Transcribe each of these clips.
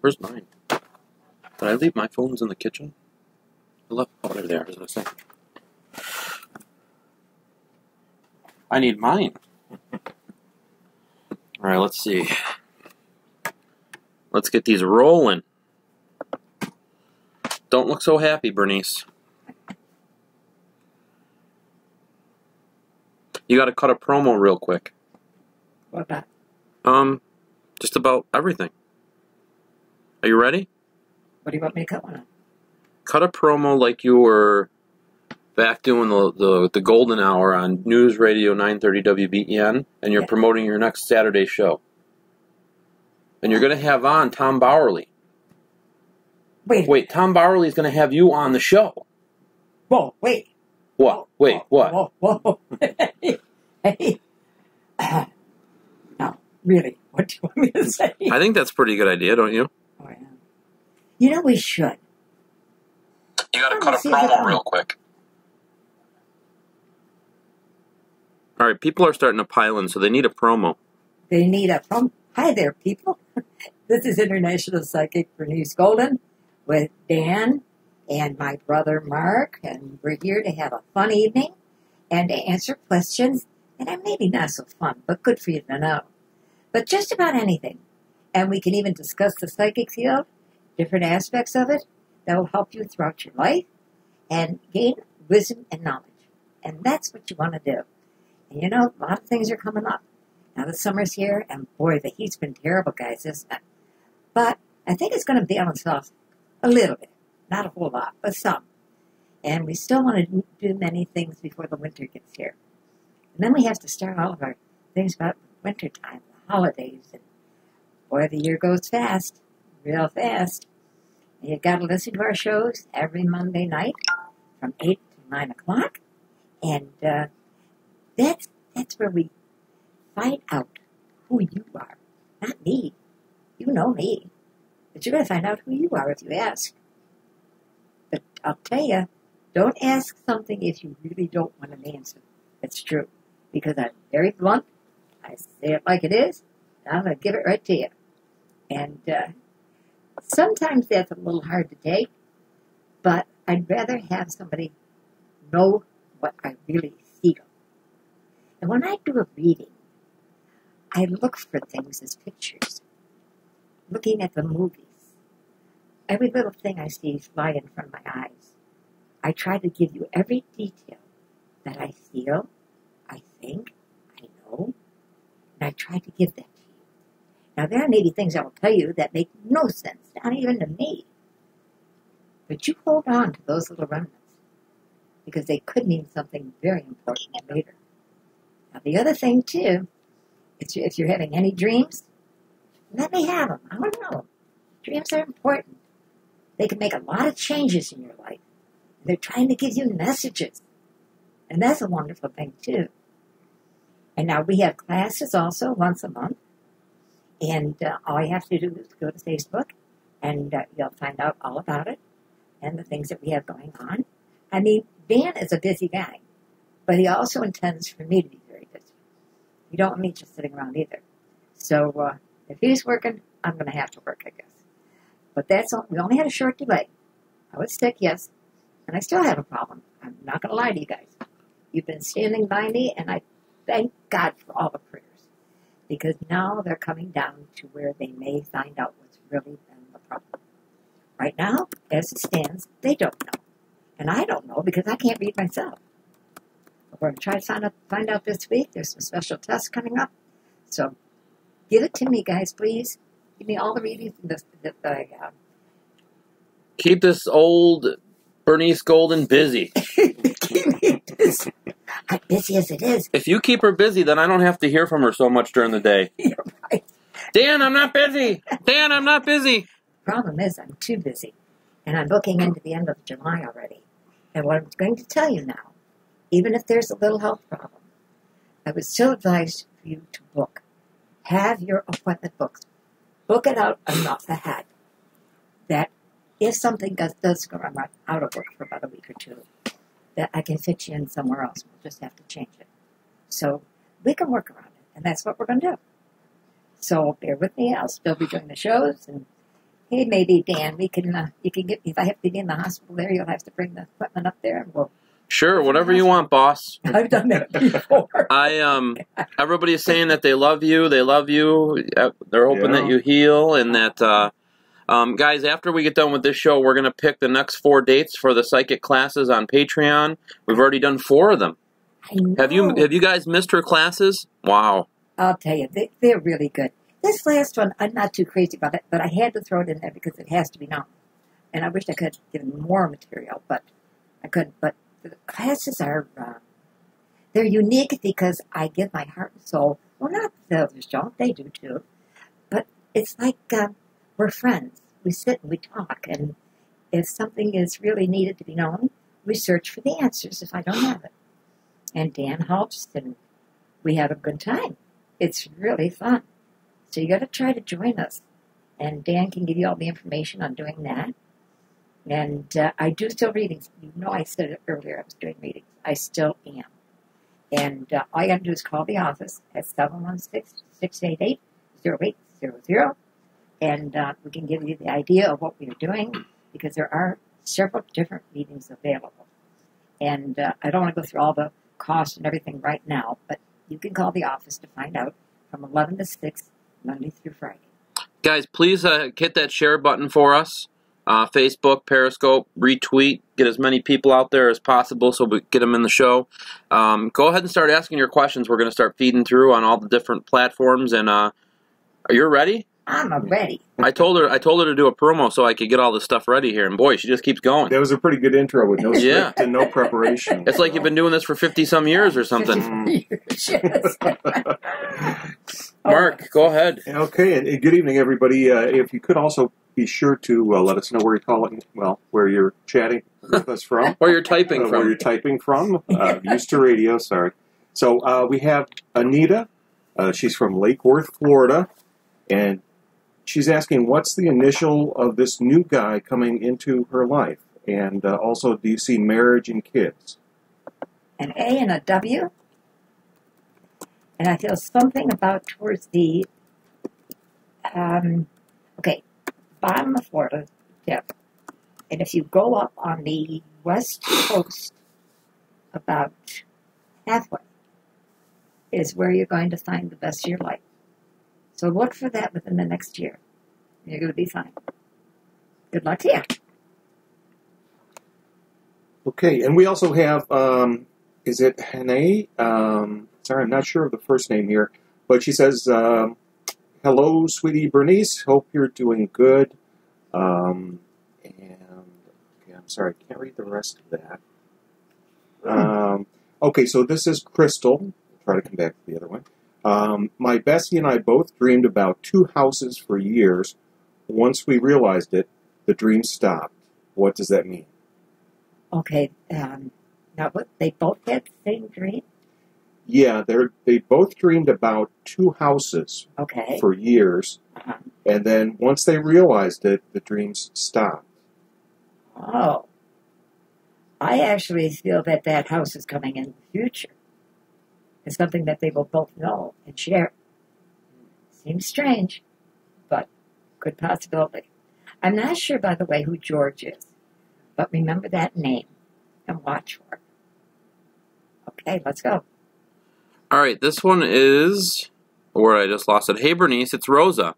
Where's mine? Did I leave my phones in the kitchen? I left. Oh, they're there. I was gonna say. I need mine. All right, let's see. Let's get these rolling. Don't look so happy, Bernice. You got to cut a promo real quick. What about? Just about everything. Are you ready? What do you want me to cut one on? Cut a promo like you were back doing the golden hour on News Radio 930 WBEN, and you're promoting your next Saturday show. And you're going to have on Tom Bowerly. Wait, Tom Bowerly is going to have you on the show. Whoa, wait. What? Wait, what? Whoa. Hey. No, really, what do you want me to say? I think that's a pretty good idea, don't you? Oh, yeah. You know, we should. You got to cut a promo real quick. All right, people are starting to pile in, so they need a promo. They need a promo. Hi there, people. This is International Psychic Bernice Golden with Dan and my brother Mark, and we're here to have a fun evening and to answer questions that are maybe not so fun, but good for you to know. But just about anything. And we can even discuss the psychic field, different aspects of it that will help you throughout your life and gain wisdom and knowledge. And that's what you want to do. And you know, a lot of things are coming up. Now the summer's here, and boy, the heat's been terrible, guys, isn't it? But I think it's going to balance off a little bit. Not a whole lot, but some. And we still want to do many things before the winter gets here. And then we have to start all of our things about winter time, the holidays. And boy, the year goes fast, real fast. And you've got to listen to our shows every Monday night from 8 to 9 o'clock. And that's where we find out who you are. Not me. You know me. But you're going to find out who you are if you ask. But I'll tell you, don't ask something if you really don't want an answer. It's true. Because I'm very blunt. I say it like it is. And I'm going to give it right to you. And sometimes that's a little hard to take. But I'd rather have somebody know what I really feel. And when I do a reading, I look for things as pictures. Looking at the movies. Every little thing I see fly in front of my eyes. I try to give you every detail that I feel, I think, I know, and I try to give that to you. Now, there may be things I will tell you that make no sense, not even to me. But you hold on to those little remnants, because they could mean something very important later. Now, the other thing, too, if you're having any dreams, let me have them. I want to know them. Dreams are important. They can make a lot of changes in your life. They're trying to give you messages. And that's a wonderful thing, too. And now we have classes also once a month. And all you have to do is go to Facebook, and you'll find out all about it and the things that we have going on. I mean, Dan is a busy guy, but he also intends for me to be very busy. You don't want me just sitting around either. So if he's working, I'm going to have to work, I guess. But that's all. We only had a short delay. I was sick, yes, and I still have a problem. I'm not going to lie to you guys. You've been standing by me, and I thank God for all the prayers, because now they're coming down to where they may find out what's really been the problem. Right now, as it stands, they don't know. And I don't know because I can't read myself. But we're going to try to find out this week. There's some special tests coming up. So give it to me, guys, please. Give me all the readings that I have. Keep this old Bernice Golden busy. Keep me busy. I'm busy as it is. If you keep her busy, then I don't have to hear from her so much during the day. You're right. Dan, I'm not busy. Dan, I'm not busy. The problem is I'm too busy. And I'm looking into the end of July already. And what I'm going to tell you now, even if there's a little health problem, I would still advise for you to book. Have your appointment booked. Book it out enough ahead that if something does go out of work for about a week or two, that I can fit you in somewhere else. We'll just have to change it. So we can work around it, and that's what we're going to do. So bear with me. I'll still be doing the shows, and hey, maybe Dan, we can you can get if I have to be in the hospital there, you'll have to bring the equipment up there, and we'll. Sure, whatever you want, boss. I've done that before. Everybody's saying that they love you. They love you. They're hoping that you heal, and that, guys, after we get done with this show, we're gonna pick the next 4 dates for the psychic classes on Patreon. We've already done 4 of them. I know. Have you guys missed her classes? Wow. I'll tell you, they're really good. This last one, I'm not too crazy about it, but I had to throw it in there because it has to be known. And I wish I could give more material, but I couldn't. But the classes are, they're unique because I give my heart and soul. Well, not the others don't. They do too. But it's like we're friends. We sit and we talk. And if something is really needed to be known, we search for the answers if I don't have it. And Dan helps, and we have a good time. It's really fun. So you got to try to join us. And Dan can give you all the information on doing that. And I do still readings. You know I said it earlier, I was doing readings. I still am. And all you got to do is call the office at 716-688-0800. And we can give you the idea of what we're doing, because there are several different readings available. And I don't want to go through all the costs and everything right now, but you can call the office to find out from 11 to 6, Monday through Friday. Guys, please hit that share button for us. Facebook, Periscope, retweet, get as many people out there as possible so we get them in the show. Go ahead and start asking your questions. We're going to start feeding through on all the different platforms. And are you ready? I'm ready. I told her to do a promo so I could get all this stuff ready here, and boy, she just keeps going. That was a pretty good intro with no script and no preparation. It's like you've been doing this for 50-some years or something. 50 years, yes. Mark, go ahead. Okay, and good evening, everybody. If you could also be sure to let us know where you're calling, where you're chatting with us from. Where you're typing from. Where you're typing from. Used to radio, sorry. So we have Anita. She's from Lake Worth, Florida, and she's asking, what's the initial of this new guy coming into her life? And also, do you see marriage and kids? An A and a W. And I feel something about towards the, bottom of Florida tip. And if you go up on the west coast about halfway is where you're going to find the best of your life. So look for that within the next year. You're going to be fine. Good luck to you. Okay, and we also have, is it Hene? Sorry, I'm not sure of the first name here. But she says, hello, sweetie Bernice. Hope you're doing good. I'm sorry, I can't read the rest of that. Okay, so this is Crystal. I'll try to come back to the other one. My bestie and I both dreamed about 2 houses for years. Once we realized it, the dream stopped. What does that mean? Okay, now they both had the same dream? Yeah, they both dreamed about 2 houses for years. Uh-huh. And then once they realized it, the dreams stopped. Oh. I actually feel that house is coming in the future. It's something that they will both know and share. Seems strange, but good possibility. I'm not sure, by the way, who George is, but remember that name and watch for it. Okay, let's go. All right, this one is where I just lost it. Hey, Bernice, it's Rosa.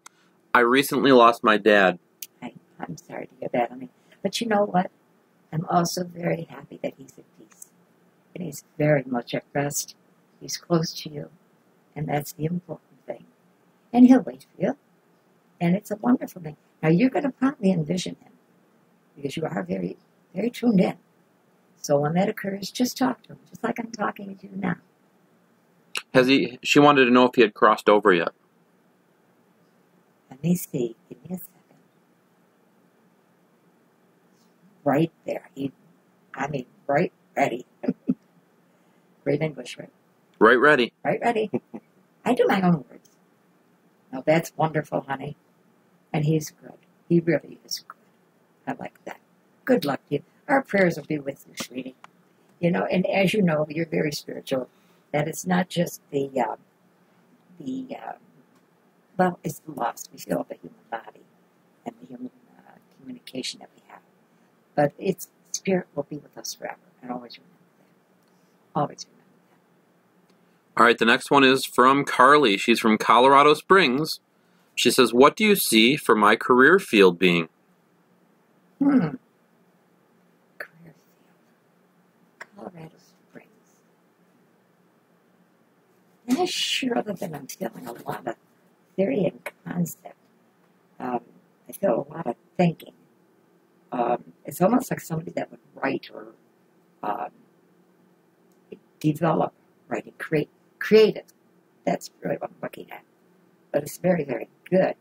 I recently lost my dad. I'm sorry to hear that, honey. But you know what? I'm also very happy that he's at peace. And he's very much at rest. He's close to you. And that's the important thing. And he'll wait for you. And it's a wonderful thing. Now, you're going to probably envision him. Because you are very, very tuned in. So when that occurs, just talk to him. Just like I'm talking to you now. She wanted to know if he had crossed over yet. Let me see. Give me a second. Right there. Right ready. Great English, right? Right ready. Right ready. I do my own words. Now that's wonderful, honey. And he's good. He really is good. I like that. Good luck to you. Our prayers will be with you, sweetie. You know, and as you know, you're very spiritual. That it's not just it's the loss we feel of the human body and the human communication that we have. But its spirit will be with us forever. And always remember that. Always remember that. All right, the next one is from Carly. She's from Colorado Springs. She says, what do you see for my career field being? Career field. Colorado Springs. Not sure, other than I'm feeling a lot of theory and concept. I feel a lot of thinking. It's almost like somebody that would write or develop, write, and create it. That's really what I'm looking at. But it's very, very good.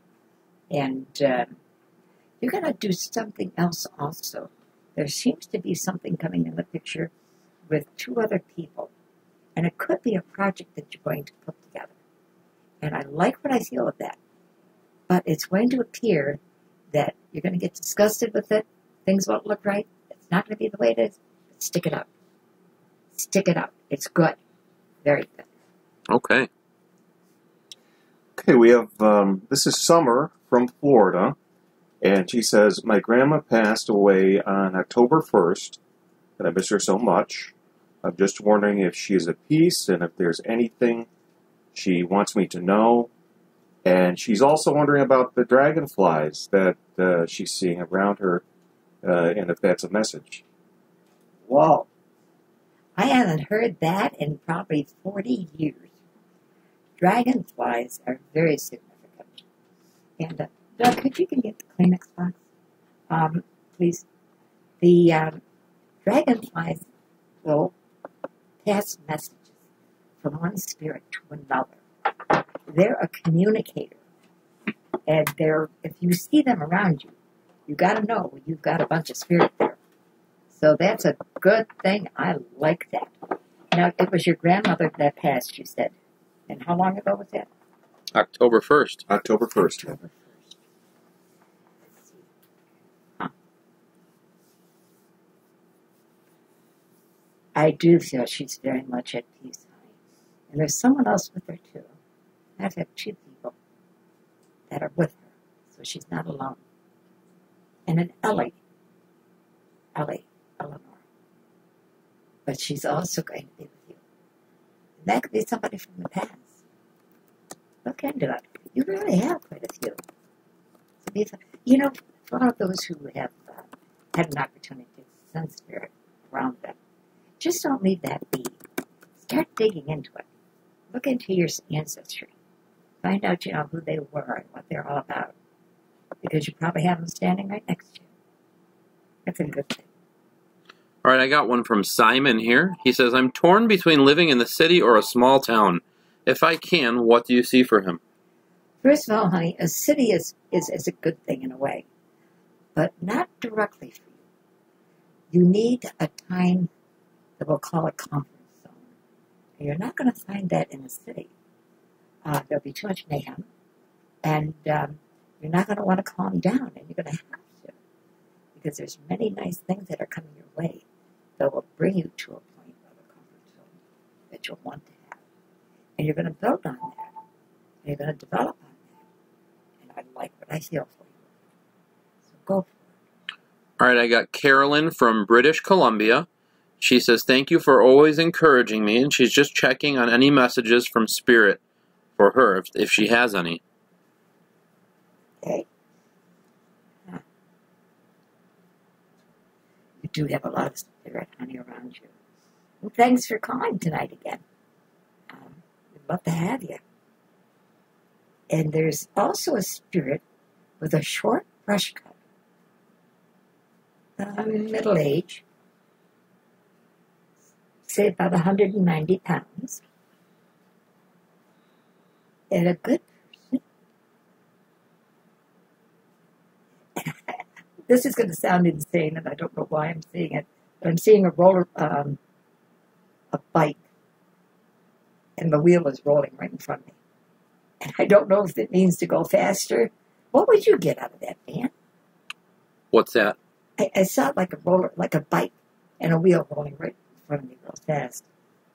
And you're going to do something else also. There seems to be something coming in the picture with two other people. And it could be a project that you're going to put together. And I like what I feel of that. But it's going to appear that you're going to get disgusted with it. Things won't look right. It's not going to be the way it is. But stick it out. Stick it out. It's good. Very good. Okay. Okay, we have, this is Summer from Florida, and she says, my grandma passed away on October 1st, and I miss her so much. I'm just wondering if she's at peace and if there's anything she wants me to know. And she's also wondering about the dragonflies that she's seeing around her, and if that's a message. Whoa. I haven't heard that in probably 40 years. Dragonflies are very significant. And, Doug, could you give me the Kleenex box? Please. The dragonflies will pass messages from one spirit to another. They're a communicator. And if you see them around you, you got to know you've got a bunch of spirit there. So that's a good thing. I like that. Now, it was your grandmother that passed, you said. And how long ago was that? October 1st. October 1st. October 1st. Let's see. Huh. I do feel she's very much at peace, honey. And there's someone else with her, too. I've had two people that are with her, so she's not alone. And an Ellie, Eleanor. But she's also going to be with you. And that could be somebody from the past. Look into it. You really have quite a few. You know, for all those who have had an opportunity to sense spirit around them, just don't leave that be. Start digging into it. Look into your ancestry. Find out, who they were and what they're all about. Because you probably have them standing right next to you. That's a good thing. All right, I got one from Simon here. He says, I'm torn between living in the city or a small town. If I can, what do you see for him? First of all, honey, a city is a good thing in a way, but not directly for you. You need a time that we'll call a comfort zone. And you're not going to find that in a city. There'll be too much mayhem, and you're not going to want to calm down, and you're going to have to, because there's many nice things that are coming your way that will bring you to a point of a comfort zone that you'll want to have. And you're going to build on that. And you're going to develop on that. And I like what I feel for you. So go for it. All right, I got Carolyn from British Columbia. She says, thank you for always encouraging me, and she's just checking on any messages from Spirit for her, if she has any. Okay. You do have a lot of spirit, honey, around you. And thanks for calling tonight again. We'd love to have you. And there's also a spirit with a short brush cut. Middle age. Say about 190 pounds. And a good person. This is going to sound insane, and I don't know why I'm seeing it, but I'm seeing a bike, and the wheel is rolling right in front of me. And I don't know if it means to go faster. What would you get out of that, Dan? What's that? I saw it like like a bike, and a wheel rolling right in front of me real fast.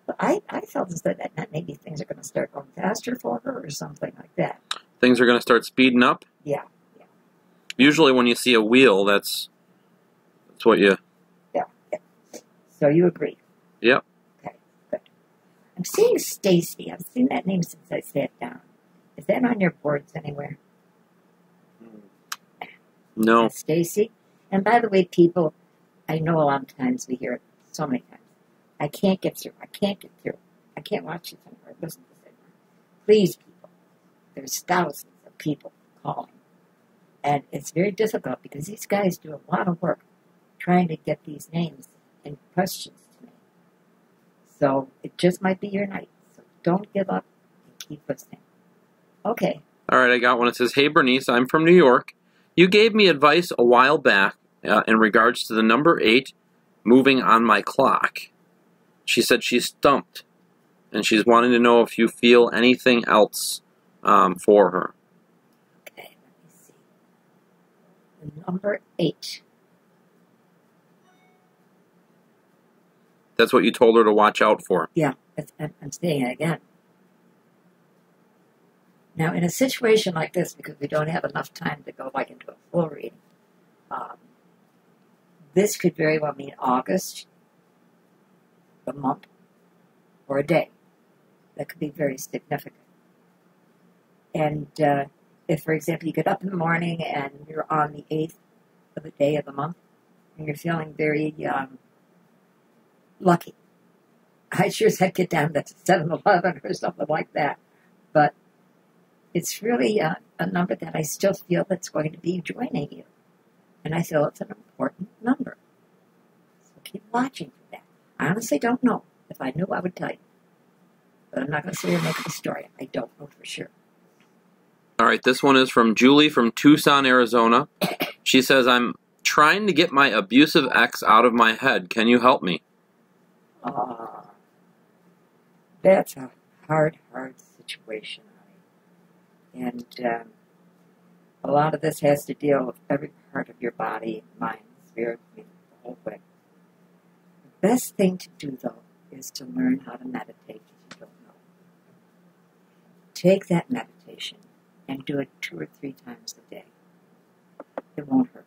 But I felt as though that maybe things are going to start going faster for her or something like that. Things are going to start speeding up? Yeah. Usually when you see a wheel, that's what you... Yeah. So you agree? Yep. Okay, good. I'm seeing Stacy. I've seen that name since I sat down. Is that on your boards anywhere? No. Stacy? And by the way, people, I know a lot of times we hear it so many times. I can't get through. I can't get through. I can't watch this anymore. Listen to this anymore. Please, people. There's thousands of people calling. And it's very difficult because these guys do a lot of work trying to get these names and questions to me. So it just might be your night. So don't give up and keep listening. Okay. All right, I got one. It says, "Hey, Bernice, I'm from New York. You gave me advice a while back in regards to the number 8 moving on my clock. She said she's stumped, and she's wanting to know if you feel anything else for her." Okay, let me see. The number 8. That's what you told her to watch out for. Yeah, I'm saying it again. Now, in a situation like this, because we don't have enough time to go like into a full reading, this could very well mean August, a month, or a day. That could be very significant. And if, for example, you get up in the morning and you're on the 8th of the day of the month, and you're feeling very lucky, I sure as heck get down to 7-Eleven or something like that. But it's really a number that I still feel that's going to be joining you. And I feel it's an important number. So keep watching for that. I honestly don't know. If I knew, I would tell you. But I'm not going to sit here and make up a story. I don't know for sure. All right, this one is from Julie from Tucson, Arizona. She says, "I'm trying to get my abusive ex out of my head. Can you help me?" That's a hard situation. And a lot of this has to deal with every part of your body, mind, spirit, the whole way. The best thing to do, though, is to learn how to meditate if you don't know. Take that meditation and do it 2 or 3 times a day. It won't hurt.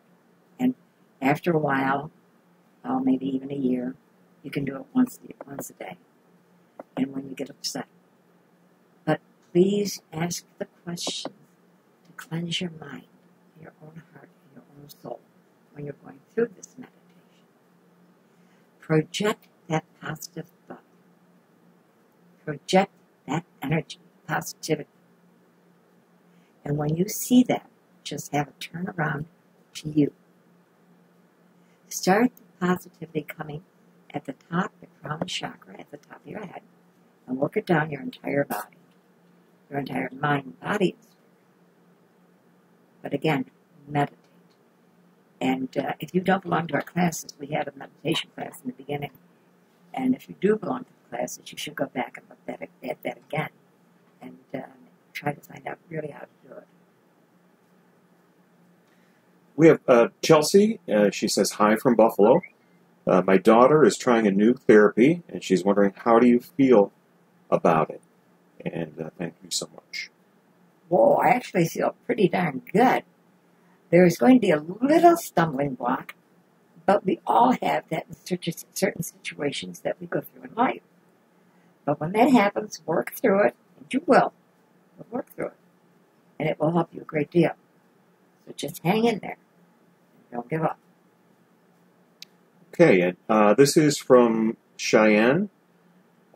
And after a while, maybe even a year, you can do it once a day. And when you get upset. But please ask the questions to cleanse your mind, your own heart, and your own soul when you're going through this meditation. Project that positive thought. Project that energy, positivity. And when you see that, just have it turn around to you. Start the positivity coming at the top, the crown chakra, at the top of your head, and work it down your entire body, your entire mind, body, and spirit. But again, meditate. And if you don't belong to our classes, we had a meditation class in the beginning. And if you do belong to the classes, you should go back and look at that again and try to find out really how to do it. We have Chelsea. She says, "Hi from Buffalo. My daughter is trying a new therapy, and she's wondering, how do you feel about it?" And thank you so much. Whoa, I actually feel pretty darn good. There's going to be a little stumbling block, but we all have that in certain situations that we go through in life. But when that happens, work through it, and you will. You'll work through it, and it will help you a great deal. So just hang in there. Don't give up. Okay, and this is from Cheyenne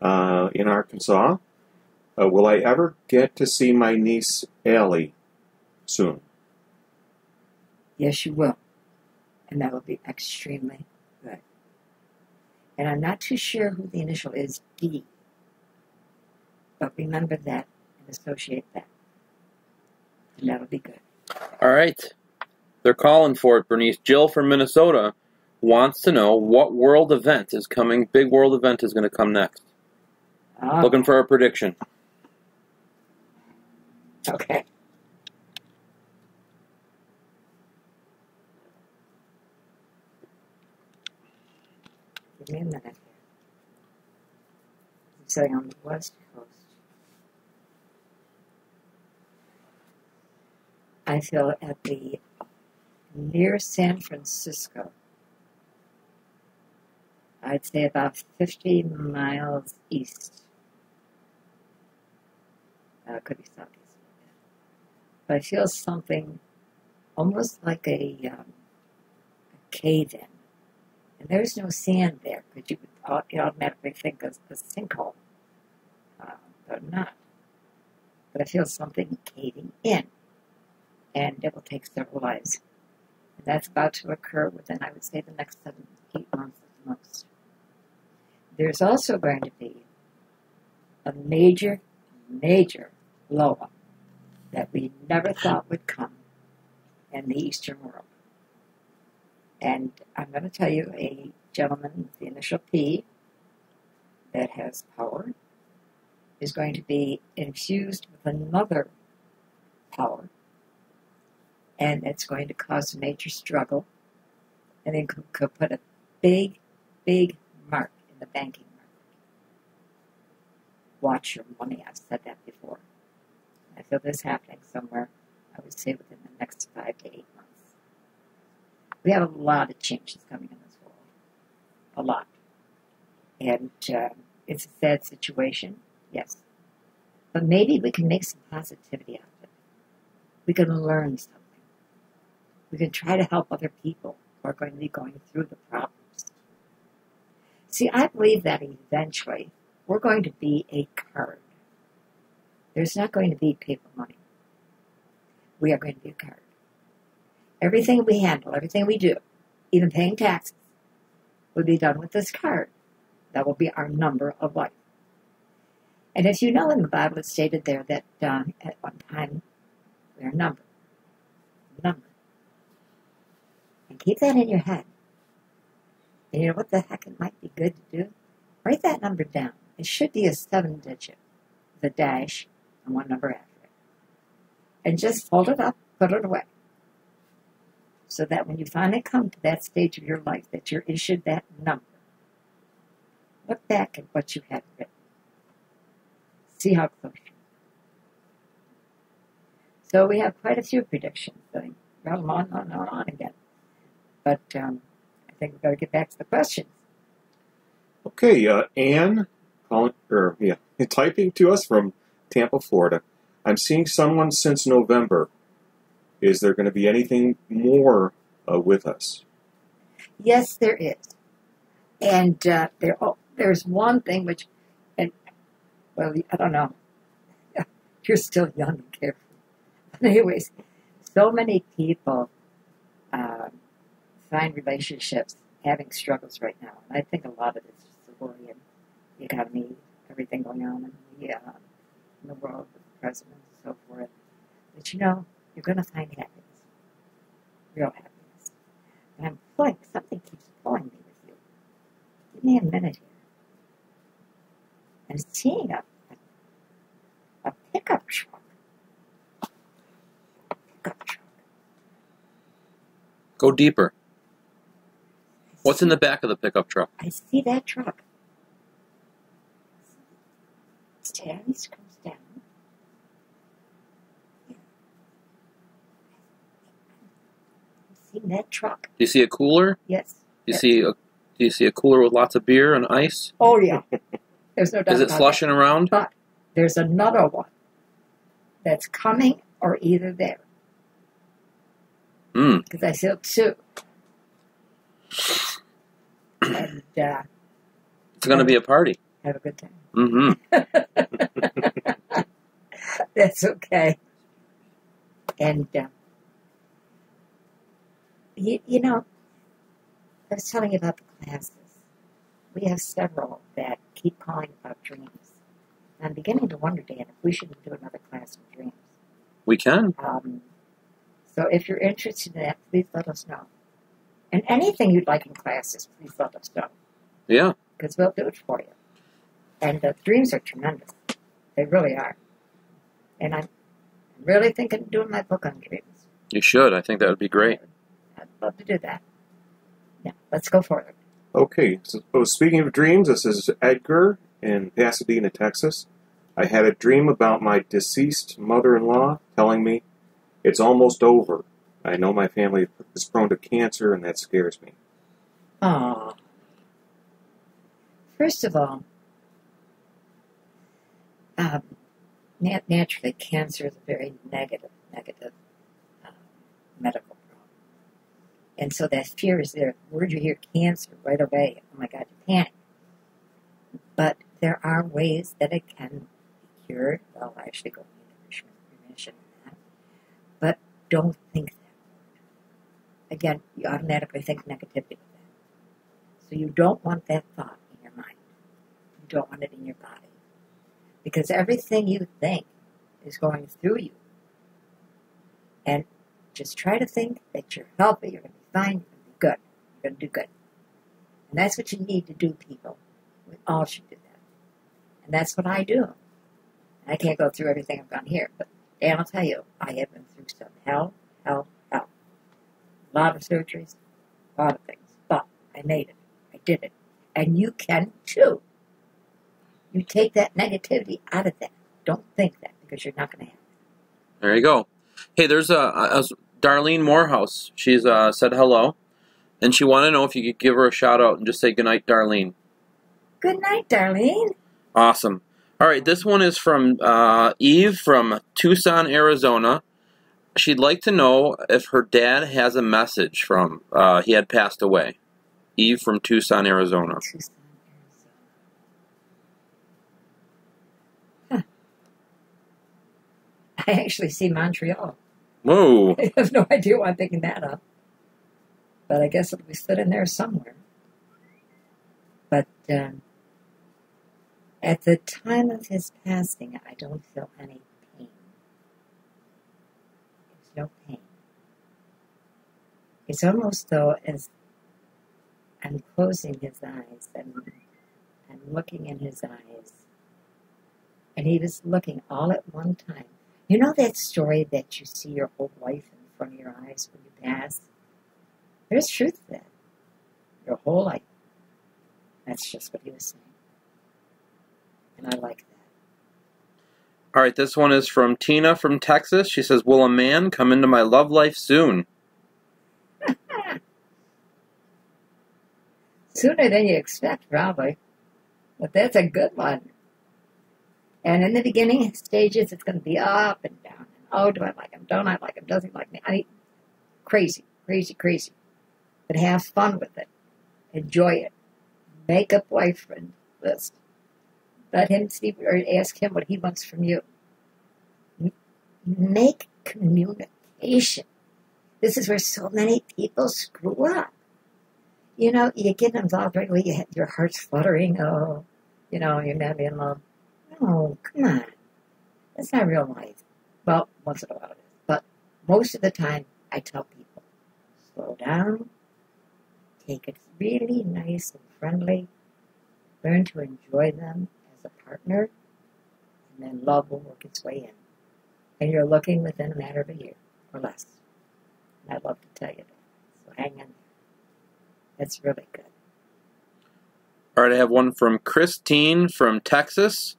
in Arkansas. Will I ever get to see my niece Allie soon? Yes, you will. And that will be extremely good. And I'm not too sure who the initial is, D. But remember that and associate that. And that'll be good. All right. They're calling for it, Bernice. Jill from Minnesota wants to know what world event is coming. Big world event is going to come next. Looking for a prediction. Okay. Give me a minute here. Say on the West Coast. I feel at the near San Francisco. I'd say about 50 miles east. Could be southeast. But I feel something almost like a cave-in. And there's no sand there, because you would automatically think of a sinkhole. But not. But I feel something caving in. And it will take several lives. And that's about to occur within, I would say, the next 7 to 8 months at the most. There's also going to be a major, major blow-up that we never thought would come in the Eastern world. And I'm going to tell you, a gentleman with the initial P that has power is going to be infused with another power, and it's going to cause a major struggle, and it could put a big, big mark in the banking market. Watch your money. I've said that before. I feel this happening somewhere, I would say, within the next 5 to 8 months. We have a lot of changes coming in this world. A lot. And it's a sad situation, yes. But maybe we can make some positivity out of it. We can learn something. We can try to help other people who are going to be going through the problems. See, I believe that eventually we're going to be a card. There's not going to be paper money. We are going to be a card. Everything we handle, everything we do, even paying taxes, will be done with this card. That will be our number of life. And as you know, in the Bible, it's stated there that at one time we are numbered. Numbered. And keep that in your head. And you know what the heck it might be good to do? Write that number down. It should be a 7-digit with a dash and one number after it. And just fold it up, put it away. So that when you finally come to that stage of your life that you're issued that number, look back at what you had written. See how close you are. So we have quite a few predictions. I go on again. But I think we've got to get back to the questions. Okay, Anne, typing to us from Tampa, Florida. I'm seeing someone since November. Is there going to be anything more with us? Yes, there is. And there's one thing which, I don't know. You're still young and carefree. But anyways, so many people find relationships having struggles right now. And I think a lot of it is just the worry and the economy, everything going on in the world with the president and so forth. But you're going to find happiness. Real happiness. And I'm pulling, something keeps pulling me with you. Give me a minute here. I'm seeing a pickup truck. Pickup truck. Go deeper. What's in the back of the pickup truck? I see that truck. Stands, comes down. That truck. Do you see a cooler? Yes. Do you see a cooler with lots of beer and ice? Oh yeah. There's no doubt. Is it slushing around? But there's another one that's coming or either there. Because I feel two. And it's going to be a party. Have a good time. Mm-hmm. That's okay. And I was telling you about the classes. We have several that keep calling about dreams. And I'm beginning to wonder, Dan, if we shouldn't do another class on dreams. We can. So if you're interested in that, please let us know. And anything you'd like in classes, please let us know. Yeah. Because we'll do it for you. And the dreams are tremendous. They really are. And I'm really thinking of doing my book on dreams. You should. I think that would be great. I'd love to do that. Yeah, let's go forward. Okay, so speaking of dreams, this is Edgar in Pasadena, Texas. I had a dream about my deceased mother-in-law telling me it's almost over I know my family is prone to cancer, and that scares me. Oh. First of all, naturally, cancer is a very negative medical problem. And so that fear is there. The word you hear cancer right away, oh my God, you panic. But there are ways that it can be cured. Well, actually go into remission and that. But don't think that word. Again, you automatically think negativity with that. So you don't want that thought in your mind. You don't want it in your body. Because everything you think is going through you. And just try to think that you're healthy, you're going to be fine, you're going to be good. You're going to do good. And that's what you need to do, people. We all should do that. And that's what I do. And I can't go through everything I've gone here, but Dan will tell you, I have been through some hell. A lot of surgeries, a lot of things. But I made it. I did it. And you can too. You take that negativity out of that. Don't think that, because you're not going to have it. There you go. Hey, there's a Darlene Morehouse. She's said hello, and she wanted to know if you could give her a shout out and just say goodnight, Darlene. Good night, Darlene. Awesome. All right, this one is from Eve from Tucson, Arizona. She'd like to know if her dad has a message from he had passed away. Eve from Tucson, Arizona. I actually see Montreal. Whoa. I have no idea why I'm picking that up. But I guess it'll be sitting there somewhere. But at the time of his passing, I don't feel any pain. There's no pain. It's almost though as I'm closing his eyes and I'm looking in his eyes. And he was looking all at one time. You know that story that you see your whole life in front of your eyes when you pass? There's truth to that. Your whole life. That's just what he was saying. And I like that. All right, this one is from Tina from Texas. She says, will a man come into my love life soon? Sooner than you expect, probably. But that's a good one. And in the beginning stages, it's going to be up and down. And, oh, do I like him? Don't I like him? Does he like me? I mean, crazy. But have fun with it. Enjoy it. Make a boyfriend list. Let him see or ask him what he wants from you. Make communication. This is where so many people screw up. You know, you get involved right away, your heart's fluttering. Oh, you know, you're madly in love. Oh, come on. That's not real life. Well, once in a while it is. But most of the time, I tell people, slow down, take it really nice and friendly, learn to enjoy them as a partner, and then love will work its way in. And you're looking within a matter of a year or less. And I'd love to tell you that. So hang in there. That's really good. All right, I have one from Christine from Texas.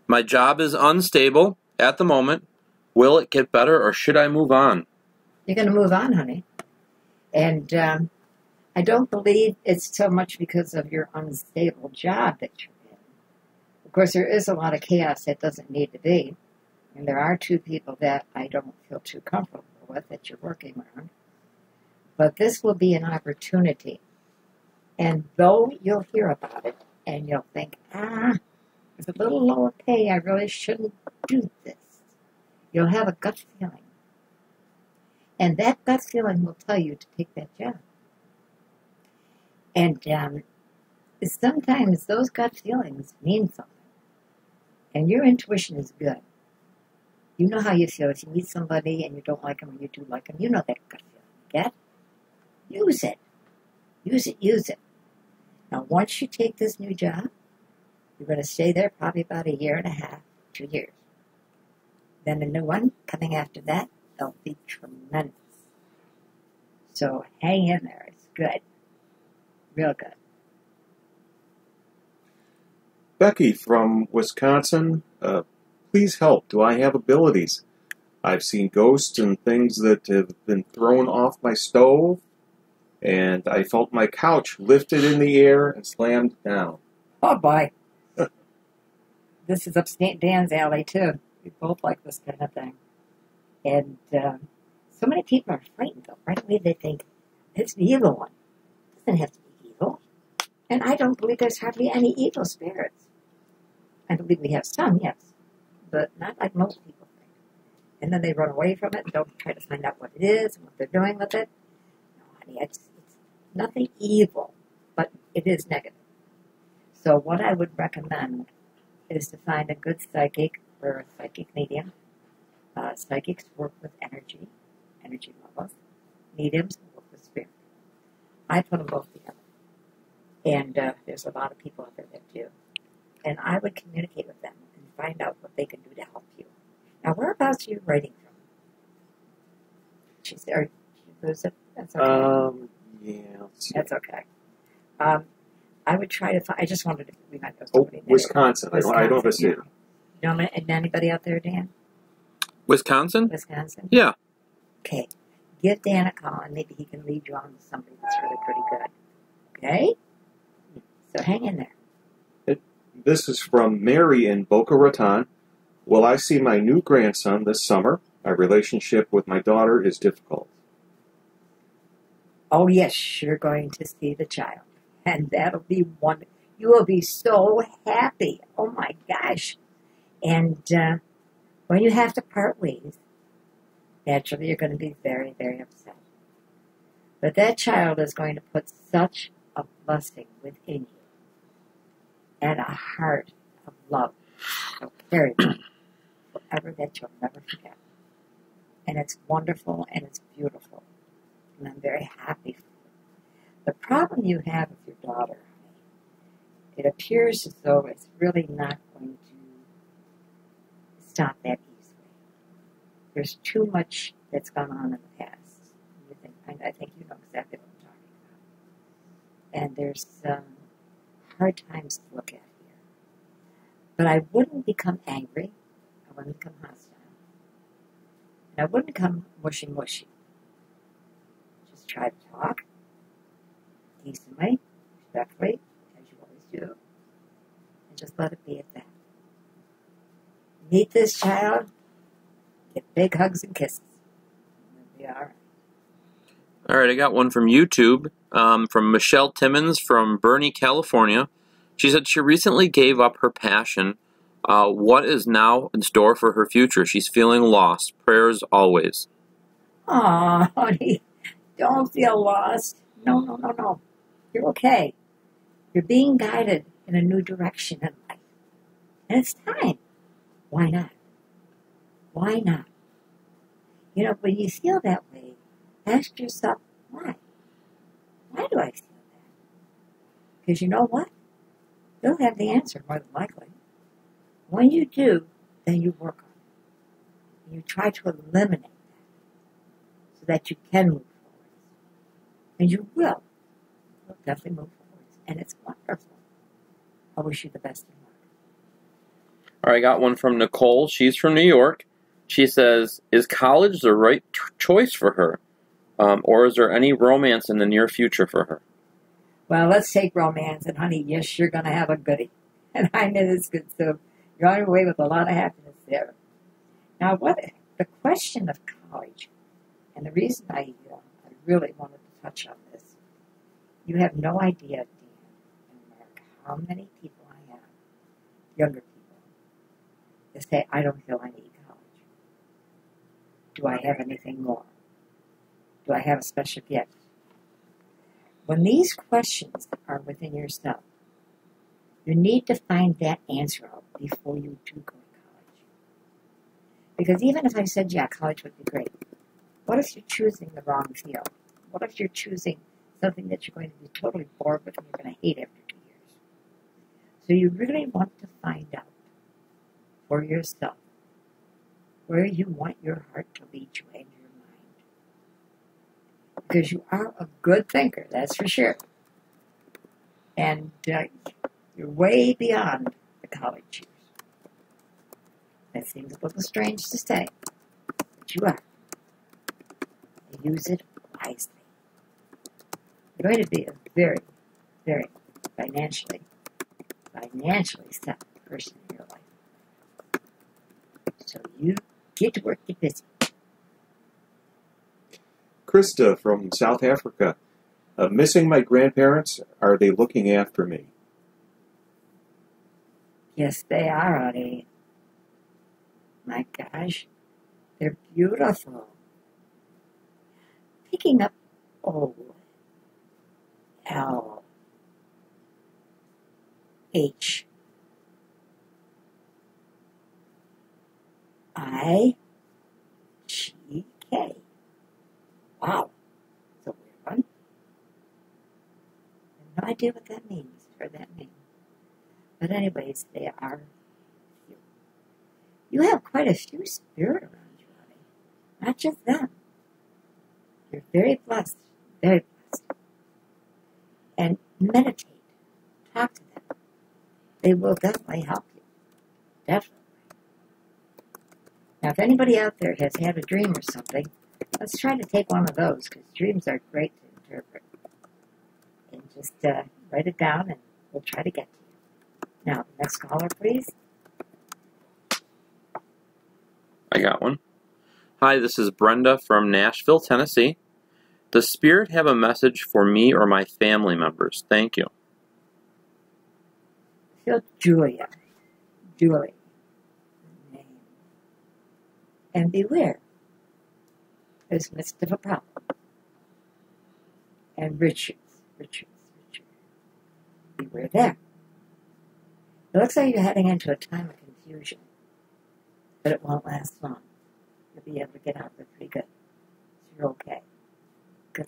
My job is unstable at the moment. Will it get better or should I move on? You're going to move on, honey. And I don't believe it's so much because of your unstable job that you're in. Of course, there is a lot of chaos that doesn't need to be. And there are two people that I don't feel too comfortable with that you're working around. But this will be an opportunity. And though you'll hear about it and you'll think, with a little lower pay, I really shouldn't do this. You'll have a gut feeling. And that gut feeling will tell you to take that job. And sometimes those gut feelings mean something. And your intuition is good. You know how you feel. If you meet somebody and you don't like them or you do like them, you know that gut feeling. Get? Use it. Use it. Now, once you take this new job, you're going to stay there probably about a year and a half, 2 years. Then the new one coming after that, they'll be tremendous. So hang in there. It's good. Real good. Becky from Wisconsin, please help. Do I have abilities? I've seen ghosts and things that have been thrown off my stove, and I felt my couch lifted in the air and slammed down. Oh, boy. This is upstate Dan's alley, too. We both like this kind of thing. And so many people are frightened, though. Right away they think, it's the evil one. It doesn't have to be evil. And I don't believe there's hardly any evil spirits. I believe we have some, yes. But not like most people think. And then they run away from it and don't try to find out what it is and what they're doing with it. No, honey, it's nothing evil, but it is negative. So what I would recommend is to find a good psychic or a psychic medium. Psychics work with energy levels. Mediums work with spirit. I put them both together. And there's a lot of people out there that do. And I would communicate with them and find out what they can do to help you. Now, whereabouts are you writing from? She said, or she lose it? That's okay. Yeah. Let's see. That's okay. I would try to find, I just wanted to, we might know Oh, somebody there. Wisconsin. I don't have a city. You know anybody out there, Dan? Wisconsin? Wisconsin? Yeah. Okay. Give Dan a call and maybe he can lead you on to somebody that's really pretty good. Okay? So hang in there. This is from Mary in Boca Raton. Will I see my new grandson this summer? My relationship with my daughter is difficult. Oh, yes, you're going to see the child. And that'll be wonderful. You will be so happy. Oh, my gosh. And when you have to part ways, naturally you're going to be very, very upset. But that child is going to put such a blessing within you and a heart of love. So carry that forever that you'll never forget. And it's wonderful and it's beautiful. And I'm very happy for you. The problem you have with your daughter, honey, it appears as though it's really not going to stop that easily. There's too much that's gone on in the past. I think you know exactly what I'm talking about. And there's hard times to look at here. But I wouldn't become angry. I wouldn't become hostile. And I wouldn't become mushy-mushy. Just try to talk decently, respectfully, as you always do. And just let it be at that. Meet this child, get big hugs and kisses. And it'll be all right. All right, I got one from YouTube, from Michelle Timmons from Bernie, California. She said she recently gave up her passion. What is now in store for her future? She's feeling lost. Prayers always. Aw, honey, don't feel lost. No. You're okay. You're being guided in a new direction in life. And it's time. Why not? Why not? You know, when you feel that way, ask yourself, why? Why do I feel that? Because you know what? You'll have the answer more than likely. When you do, then you work on it. You try to eliminate that so that you can move forward. And you will. You'll definitely move forward. And it's wonderful. I wish you the best of luck. All right, I got one from Nicole. She's from New York. She says, is college the right choice for her? Or is there any romance in the near future for her? Well, let's take romance. And honey, yes, you're going to have a goodie. And I know it's good, so you're on your way with a lot of happiness there. Now, the question of college, and the reason I really wanted to touch on this, you have no idea, Dan and Mark, how many people I have, younger people, that say, I don't feel I need college. Do I have anything more? Do I have a special gift? When these questions are within yourself, you need to find that answer out before you do go to college. Because even if I said, yeah, college would be great, what if you're choosing the wrong field? What if you're choosing something that you're going to be totally bored with and you're going to hate after 2 years? So you really want to find out for yourself where you want your heart to lead you and your mind. Because you are a good thinker, that's for sure. And you're way beyond the college years. That seems a little strange to say. that you are. Use it wisely. You're going to be a very, very financially sound person in your life. So you get to work, get busy. Krista from South Africa. Missing my grandparents. Are they looking after me? Yes, they are, honey. My gosh, they're beautiful. Picking up OLHIGK. Wow, that's a weird one. I have no idea what that means or that name. But anyways, they are few. You have quite a few spirit around you, honey. Not just them. You're very blessed. Very blessed. And meditate. Talk to them. They will definitely help you. Definitely. Now, if anybody out there has had a dream or something, let's try to take one of those, because dreams are great to interpret. And just write it down, and we'll try to get to you. Now, next caller, please. I got one. Hi, this is Brenda from Nashville, Tennessee. Does Spirit have a message for me or my family members? Thank you. Feel Julie. Name. And beware. There's a midst of a problem. And Richard. Beware there. It looks like you're heading into a time of confusion, but it won't last long. You'll be able to get out of it pretty good. So you're okay. Good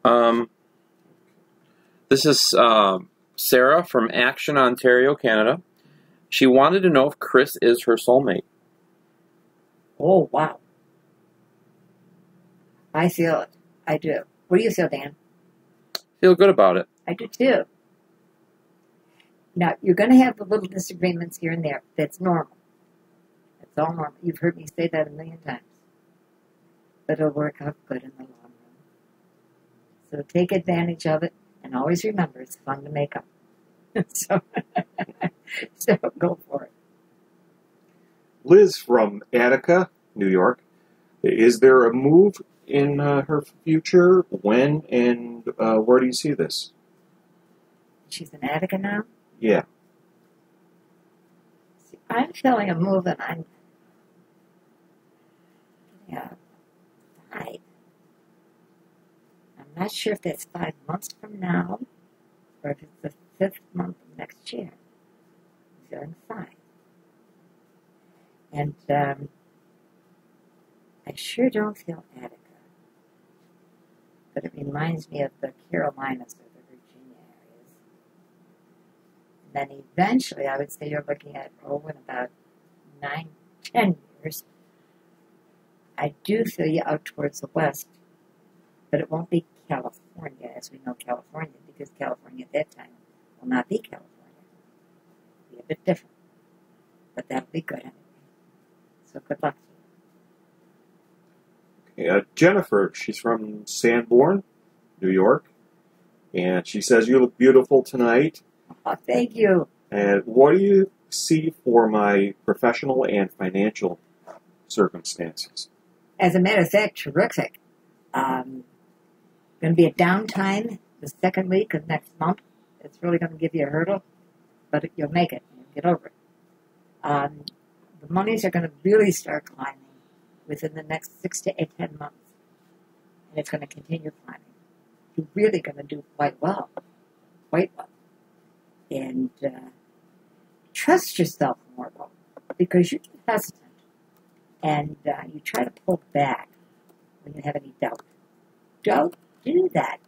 luck. This is Sarah from Action, Ontario, Canada. She wanted to know if Chris is her soulmate. Oh, wow. I feel it. I do. What do you feel, Dan? Feel good about it. I do too. Now, you're going to have the little disagreements here and there. That's normal. That's all normal. You've heard me say that a million times. But it'll work out good in the long run. So take advantage of it, and always remember it's fun to make up. so go for it. Liz from Attica, New York. Is there a move in her future? When and where do you see this? She's in Attica now? Yeah. See, I'm feeling a move, and I'm getting a 5. I'm not sure if that's 5 months from now, or if it's the 5th month of next year. I'm feeling 5. And I sure don't feel Attica. But it reminds me of the Carolinas or the Virginia areas. And then eventually, I would say you're looking at, in about 9-10 years, I do feel you out towards the west, but it won't be California, as we know California, because California at that time will not be California. It'll be a bit different. But that'll be good anyway. So good luck to you. Jennifer, she's from Sanborn, New York, and she says you look beautiful tonight. Oh, thank you. And what do you see for my professional and financial circumstances? As a matter of fact, terrific. Going to be a downtime the second week of next month. It's really going to give you a hurdle, but you'll make it. You'll get over it. The monies are going to really start climbing within the next 6 to 10 months. And it's going to continue climbing. You're really going to do quite well. Quite well. And trust yourself more, though, because you get hesitant. And you try to pull back when you have any doubt. Don't do that.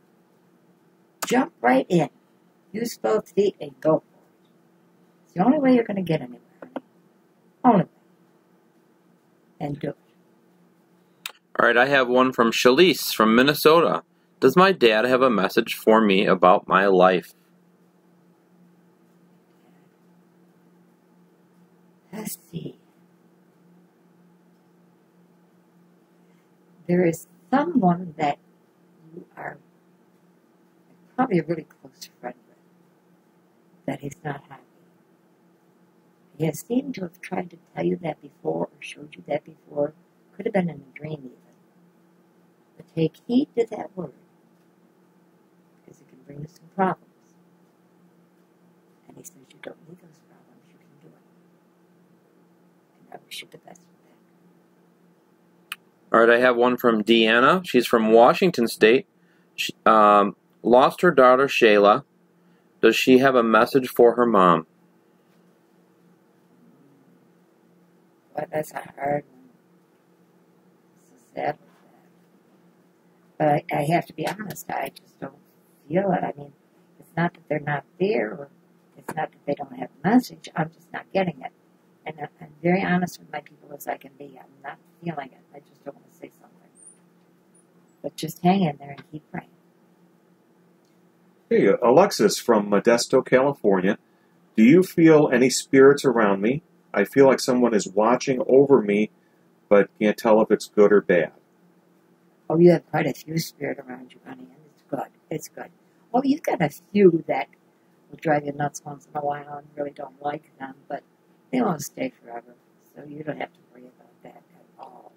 Jump right in. Use both feet and go for it. It's the only way you're going to get anywhere. Only way. And do it. All right, I have one from Shalise from Minnesota. Does my dad have a message for me about my life? Let's see. there is someone that you are probably a really close friend with that he's not happy. He has seemed to have tried to tell you that before or showed you that before. Could have been in a dream even. But take heed to that word because it can bring you some problems. And he says you don't need those problems, you can do it. And I wish you the best with that. All right, I have one from Deanna. She's from Washington State. She lost her daughter, Shayla. Does she have a message for her mom? But that's a hard one. It's so sad with that. But I have to be honest, I just don't feel it. I mean, it's not that they're not there, or it's not that they don't have a message. I'm just not getting it. And I'm very honest with my people as I can be. I'm not feeling it. I just don't want to say something. But just hang in there and keep praying. Hey, Alexis from Modesto, California. Do you feel any spirits around me? I feel like someone is watching over me, but can't tell if it's good or bad. Oh, you have quite a few spirit around you, honey, and it's good. It's good. Oh, you've got a few that will drive you nuts once in a while and really don't like them, but they won't stay forever, so you don't have to worry about that at all.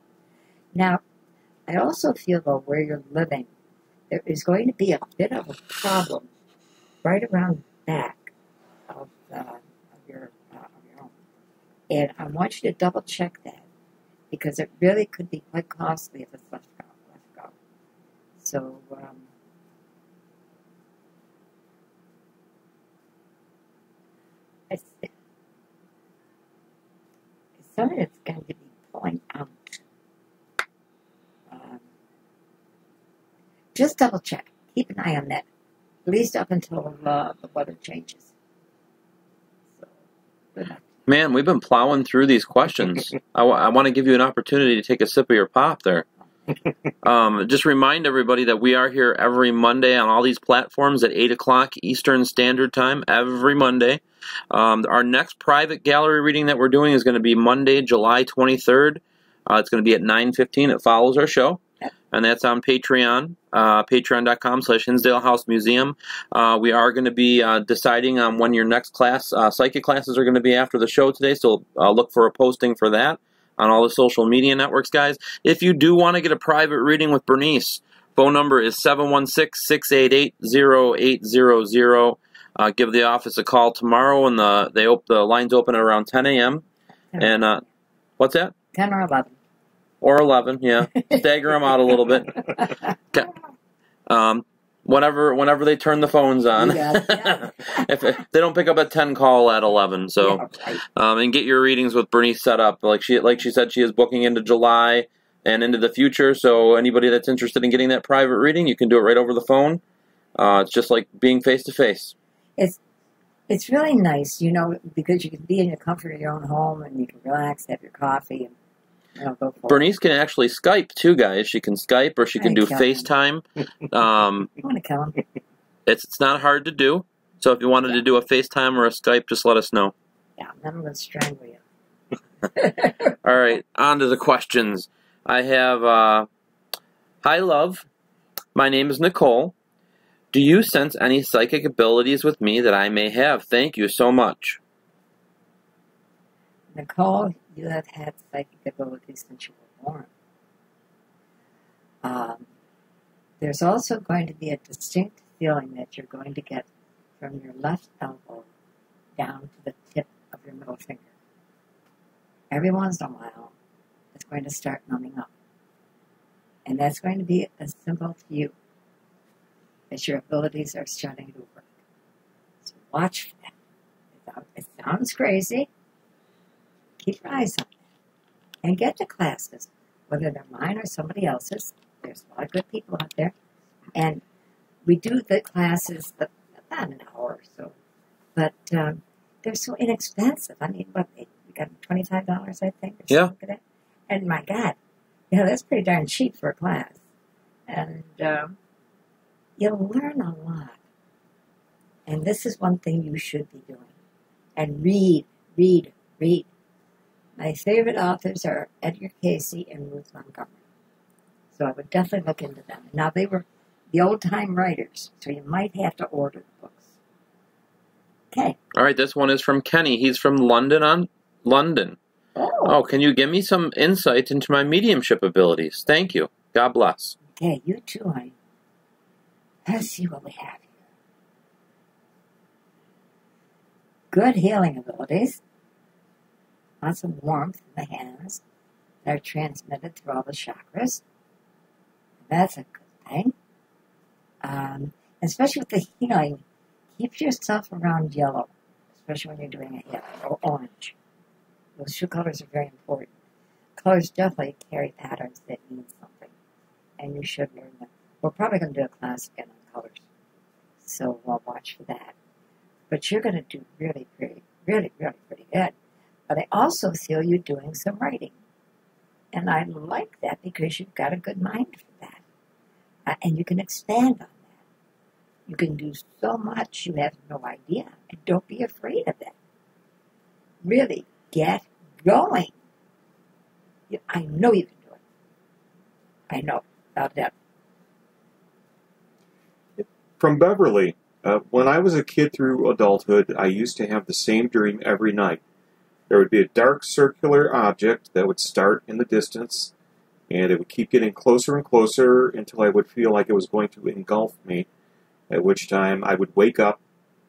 Now, I also feel, though, where you're living, there is going to be a bit of a problem right around the back of your home. And I want you to double check that because it really could be quite costly if it's left go. So, it's something that's going to be pulling out. Just double check. Keep an eye on that. At least up until the weather changes. So, good luck. Man, we've been plowing through these questions. I want to give you an opportunity to take a sip of your pop there. Just remind everybody that we are here every Monday on all these platforms at 8 o'clock Eastern Standard Time, every Monday. Our next private gallery reading that we're doing is going to be Monday, July 23rd. It's going to be at 9:15. It follows our show. And that's on Patreon, patreon.com/Hinsdale House Museum. We are going to be deciding on when your next class, psychic classes are going to be after the show today, so look for a posting for that on all the social media networks, guys. If you do want to get a private reading with Bernice, phone number is 716-688-0800. Give the office a call tomorrow, and the lines open at around 10 a.m. And what's that? 10 or 11. Or 11, yeah. Stagger them out a little bit. Whenever they turn the phones on. If they don't pick up at 10, call at 11. So, and get your readings with Bernice set up. Like she said, she is booking into July and into the future. So anybody that's interested in getting that private reading, you can do it right over the phone. It's just like being face to face. It's really nice, because you can be in the comfort of your own home and you can relax, have your coffee, and go for Bernice can actually Skype too, guys. She can Skype or she can do FaceTime. I want to kill him. It's not hard to do. So if you wanted to do a FaceTime or a Skype, just let us know. Yeah, I'm going to strangle you. All right, on to the questions. I have, hi, love. My name is Nicole. Do you sense any psychic abilities with me that I may have? Thank you so much. Nicole, you have had psychic abilities since you were born. There's also going to be a distinct feeling that you're going to get from your left elbow down to the tip of your middle finger. Every once in a while, it's going to start numbing up. And that's going to be a symbol to you that your abilities are starting to work. So watch for that. It sounds crazy. Keep your eyes on it. And get to classes, whether they're mine or somebody else's. There's a lot of good people out there. And we do the classes about an hour or so. But they're so inexpensive. I mean, we got $25, I think. Or yeah. Like that. And my God, that's pretty darn cheap for a class. And you'll learn a lot. And this is one thing you should be doing. And read. My favorite authors are Edgar Casey and Ruth Montgomery. So I would definitely look into them. Now, they were the old-time writers, so you might have to order the books. Okay. All right, this one is from Kenny. He's from London. Oh, can you give me some insight into my mediumship abilities? Thank you. God bless. Okay, you too, honey. Let's see what we have here. Good healing abilities. Lots of warmth in the hands that are transmitted through all the chakras. That's a good thing. Especially with the healing, keep yourself around yellow, especially when you're doing a healing, or orange. Those two colors are very important. Colors definitely carry patterns that mean something, and you should learn them. We're probably going to do a class again on colors, so we'll watch for that. But you're going to do really pretty good. But I also feel you doing some writing, and I like that because you've got a good mind for that, and you can expand on that. You can do so much you have no idea, and don't be afraid of that. Really, get going. I know you can do it. I know, without a doubt. From Beverly, when I was a kid through adulthood, I used to have the same dream every night. There would be a dark circular object that would start in the distance, and it would keep getting closer and closer until I would feel like it was going to engulf me, at which time I would wake up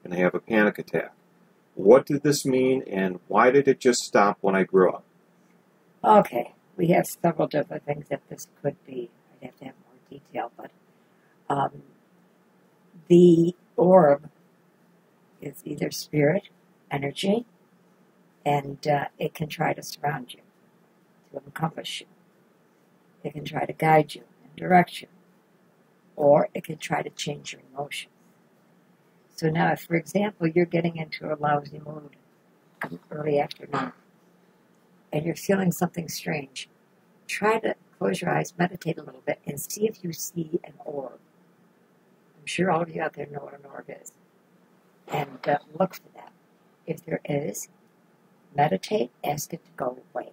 and have a panic attack. What did this mean, and why did it just stop when I grew up? Okay, we have several different things that this could be. I'd have to have more detail, but the orb is either spirit, energy, and it can try to surround you, to encompass you. It can try to guide you and direct you, or it can try to change your emotions. So now, if, for example, you're getting into a lousy mood early afternoon, and you're feeling something strange, try to close your eyes, meditate a little bit, and see if you see an orb. I'm sure all of you out there know what an orb is. And look for that. If there is, meditate, ask it to go away.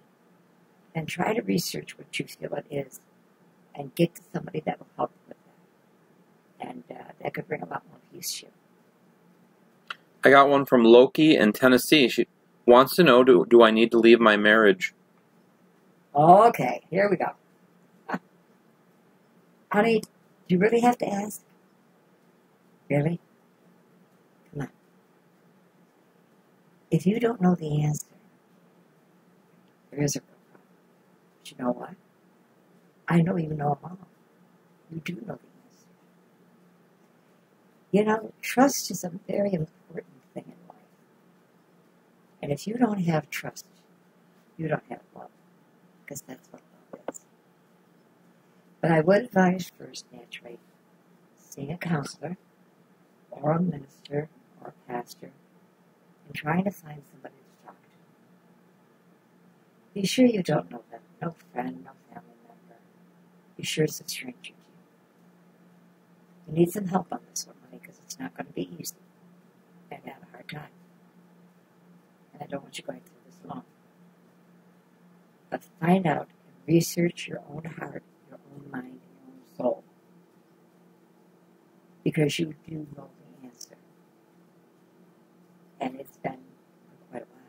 And try to research what you feel it is, and get to somebody that will help you with that. And that could bring a lot more peace to you. I got one from Loki in Tennessee. She wants to know, do I need to leave my marriage? Okay, here we go. Honey, do you really have to ask? Really? Come on. If you don't know the answer, there is a real problem. But you know what? I know you know them all. You do know the answer. You know, trust is a very important thing in life. And if you don't have trust, you don't have love. Because that's what love is. But I would advise first, naturally, seeing a counselor, or a minister, or a pastor, and trying to find somebody to talk to. Be sure you don't know them. No friend, no family member. Be sure it's a stranger to you. You need some help on this one, honey, because it's not going to be easy. And have a hard time. And I don't want you going through this alone. But find out and research your own heart, your own mind, and your own soul. Because you do know the answer. And it's been for quite a while.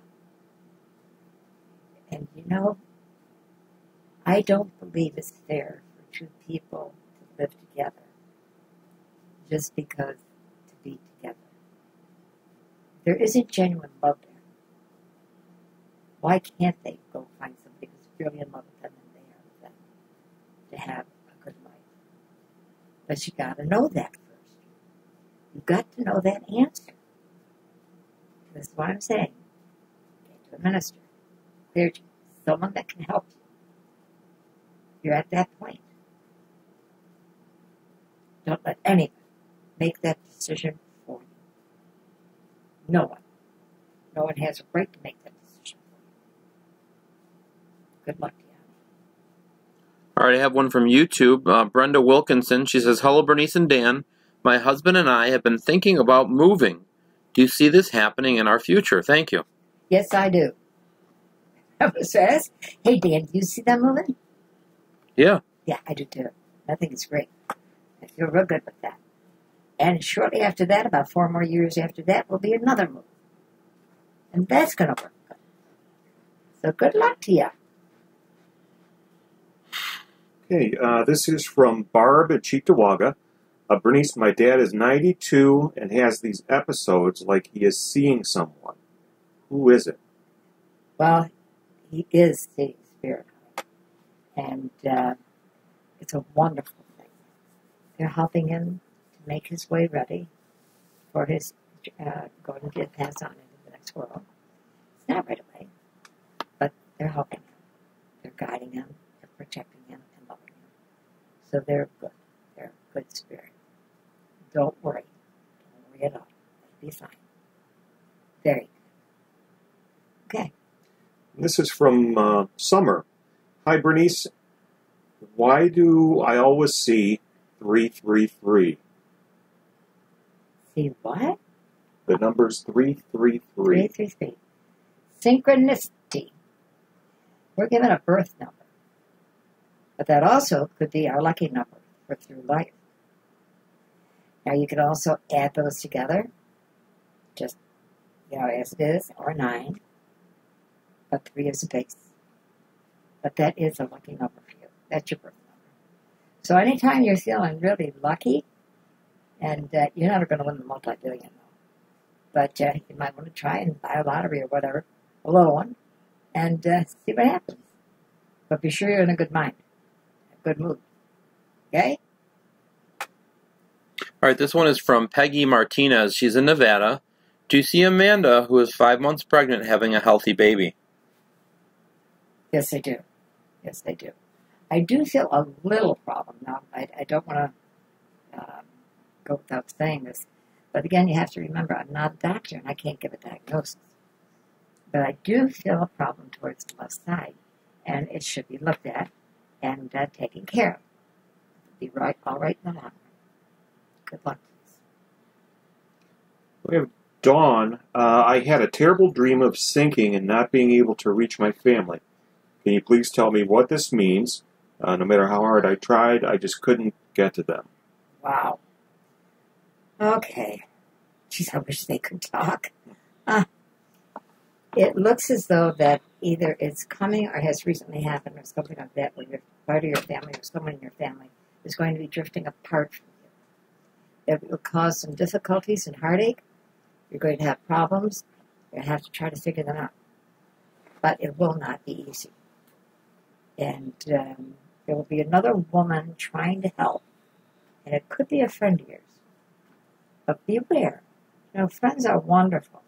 And you know, I don't believe it's fair for two people to live together just because to be together. There isn't genuine love there. Why can't they go find somebody who's really in love with them and they are with them to have a good life? But you got to know that first. You've got to know that answer. This is what I'm saying. Get to a minister, clergy, someone that can help you. You're at that point. Don't let anyone make that decision for you. No one. No one has a right to make that decision for you. Good luck to you. All right, I have one from YouTube. Brenda Wilkinson. She says, "Hello, Bernice and Dan. My husband and I have been thinking about moving. Do you see this happening in our future? Thank you." Yes, I do. I was asked, hey, Dan, do you see that moving? Yeah. Yeah, I do too. I think it's great. I feel real good with that. And shortly after that, about 4 more years after that, will be another move. And that's going to work good. So good luck to you. Okay, this is from Barb at Cheektowaga. Bernice, my dad is 92 and has these episodes like he is seeing someone. Who is it? Well, he is seeing spirit. And it's a wonderful thing. They're helping him to make his way ready for his going to pass on into the next world. It's not right away, but they're helping him. They're guiding him. They're protecting him and loving him. So they're good. They're a good spirit. Don't worry. Don't worry at all. It'll be fine. Very good. Okay. This is from Summer. Hi, Bernice. Why do I always see 333? See what? The number's 333. 333. Synchronicity. We're given a birth number. But that also could be our lucky number for through life. Now you could also add those together, just, as it is, or 9. But 3 is a base. But that is a lucky number for you. That's your birth number. So anytime you're feeling really lucky, and you're never going to win the multi-billion, but you might want to try and buy a lottery or whatever, a little one, and see what happens. But be sure you're in a good mind, a good mood. Okay? All right, this one is from Peggy Martinez. She's in Nevada. Do you see Amanda, who is 5 months pregnant, having a healthy baby? Yes, I do. Yes, they do. I do feel a little problem now. I don't want to go without saying this. But again, you have to remember, I'm not a doctor and I can't give a diagnosis. But I do feel a problem towards the left side. And it should be looked at and taken care of. It'll be all right in the long run. Good luck. We have Dawn. I had a terrible dream of sinking and not being able to reach my family. Can you please tell me what this means? No matter how hard I tried, I just couldn't get to them. Wow. Okay. Geez, I wish they could talk. It looks as though that either it's coming or has recently happened or something like that, where part of your family or someone in your family is going to be drifting apart from you. It will cause some difficulties and heartache. You're going to have problems. You're going to have to try to figure them out. But it will not be easy. And there will be another woman trying to help. And it could be a friend of yours. But beware. Friends are wonderful.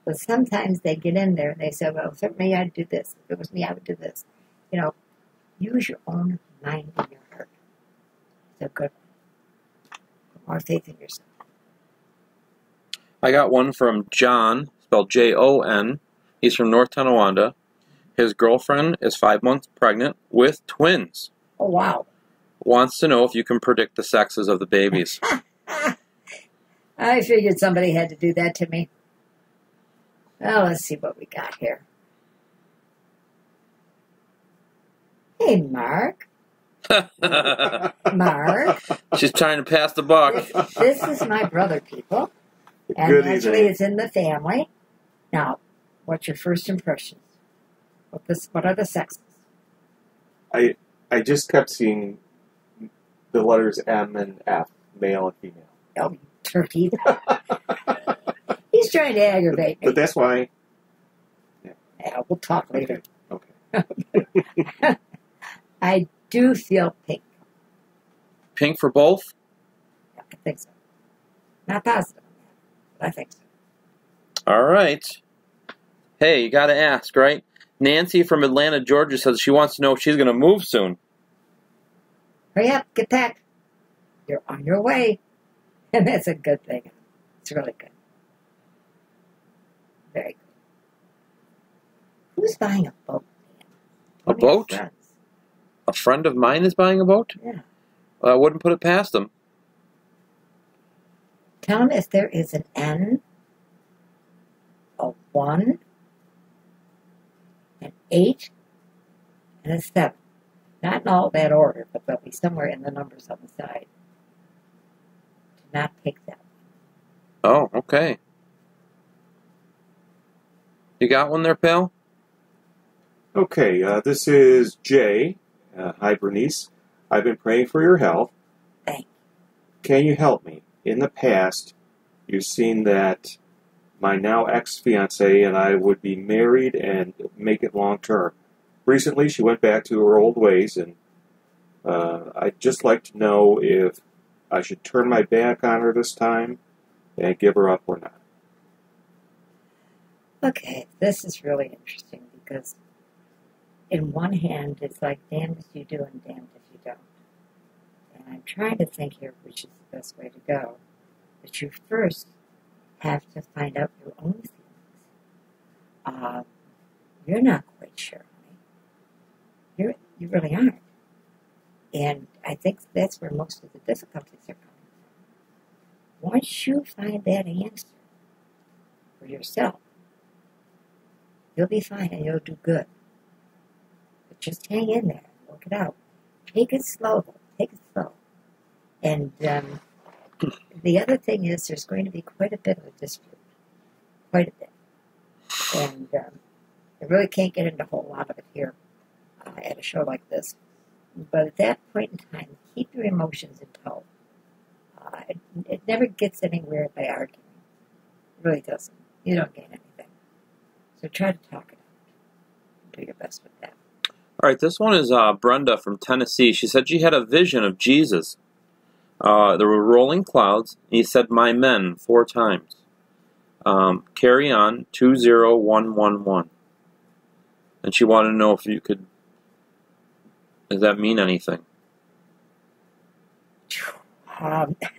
But sometimes they get in there and they say, well, if it were me, I'd do this. If it was me, I would do this. Use your own mind and your heart. It's a good one. Put more faith in yourself. I got one from John, spelled Jon. He's from North Tonawanda. His girlfriend is 5 months pregnant with twins. Oh, wow. Wants to know if you can predict the sexes of the babies. I figured somebody had to do that to me. Well, let's see what we got here. Hey, Mark. Mark. She's trying to pass the buck. This is my brother, people. And Good actually, evening. it's in the family. Now, what's your first impressions? What are the sexes? I just kept seeing the letters M and F, male and female. Oh, you turkey. He's trying to aggravate me. But that's why. Yeah, we'll talk later. Okay. I do feel pink. Pink for both? Yeah, I think so. Not positive, but I think so. All right. Hey, you got to ask, right? Nancy from Atlanta, Georgia says she wants to know if she's going to move soon. Hurry up, get packed. You're on your way. And that's a good thing. It's really good. Very good. Who's buying a boat? A boat? A friend of mine is buying a boat? Yeah. I wouldn't put it past them. Tell them if there is an N, a 1, an 8, and a 7. Not in all that order, but they'll be somewhere in the numbers on the side. Do not pick them. Oh, okay. You got one there, pal? Okay, this is Jay. Hi, Bernice. I've been praying for your health. Thank you. Can you help me? In the past, you've seen that my now ex-fiancée and I would be married and make it long-term. Recently, she went back to her old ways, and I'd just like to know if I should turn my back on her this time and give her up or not. Okay, this is really interesting because in one hand, it's like damned if you do and damned if you don't. And I'm trying to think here which is the best way to go. But you first have to find out your own feelings. You're not quite sure, honey. You really aren't. And I think that's where most of the difficulties are coming from. Once you find that answer for yourself, you'll be fine and you'll do good. But just hang in there and work it out. Take it slow, though. Take it slow. And the other thing is there's going to be quite a bit of a dispute. Quite a bit. And I really can't get into a whole lot of it here at a show like this. But at that point in time, keep your emotions in tow. It never gets anywhere by arguing. It really doesn't. You don't gain anything. So try to talk it out. Do your best with that. All right, this one is Brenda from Tennessee. She said she had a vision of Jesus. There were rolling clouds. He said, "My men," 4 times. Carry on, 20111. And she wanted to know if you could, does that mean anything?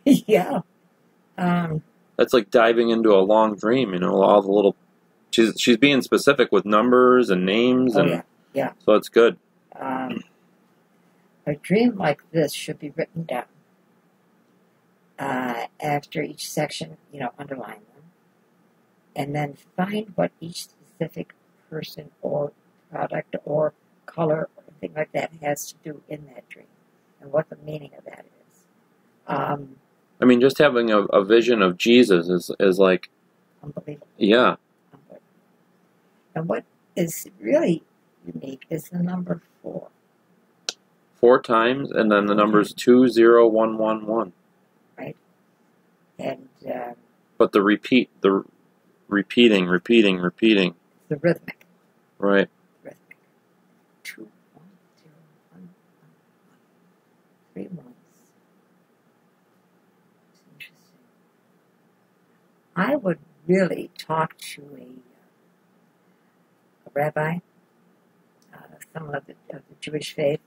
Yeah. That's like diving into a long dream, all the little, she's being specific with numbers and names. Yeah. So it's good. A dream like this should be written down. After each section, underline them. And then find what each specific person or product or color or thing like that has to do in that dream and what the meaning of that is. Just having a vision of Jesus is like... Unbelievable. Yeah. Unbelievable. And what is really unique is the number 4. 4 times, and then the number is 20111. Right. And... but the repeating. The rhythmic. Right. Rhythmic. 2, 1, 0, 1, 1, 1. 3 ones. It's interesting. I would really talk to a rabbi, someone of the Jewish faith,